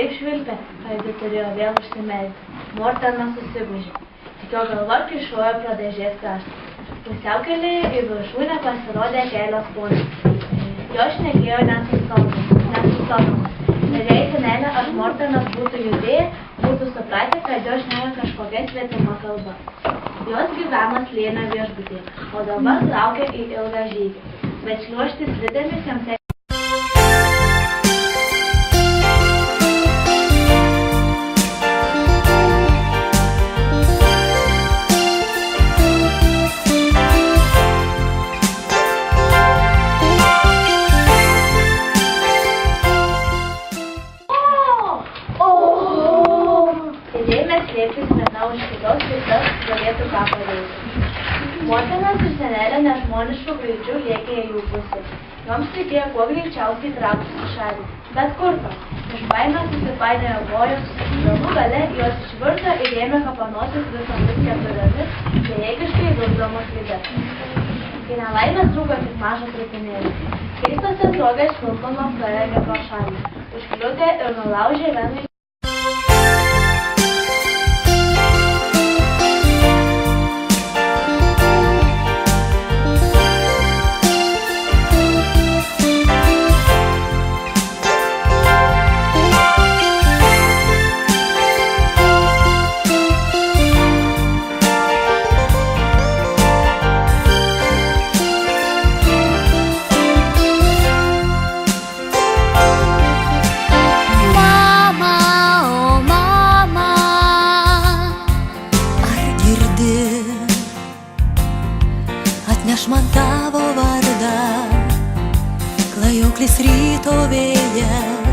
taip švilpė, kad ji turėjo vėl užsimerkti. Mortena susigūžė. Tik jo galva kyšojo pro dėžės kraštą. Pusiaukelėje į viršūnę pasirodė kelios ponios. Jos šnekėjo nesustodamas. Ir jei senelė ar Mortenas būtų judėję, būtų supratę, kad jos šneka kažkokia svetima kalba. Jos gyveno slėnio viešbutyje, o dabar traukė į ilgą žygį. Bet šliuožti slidėmis jiems slėptis viena už kitos, tai tas galėtų ką paveikti. Motinas ir senelė nežmonišku greičiu lėkė į jų pusę. Joms reikėjo kuo greičiausiai trauktis į šalį. Bet kur to? Iš baimės susipainiojo kojos, galų gale jos išvirto ir ėmė kapanotis visomis keturiomis, bejėgiškai vilkdamos slides. Kai nelaimės trūko tik mažą trupinėlį. Keistos atrogės švilpamos praėjo pro šalį. Užkliudė ir nulaužė vieną. Atneš man tavo vardą, klajoklis ryto vėjas.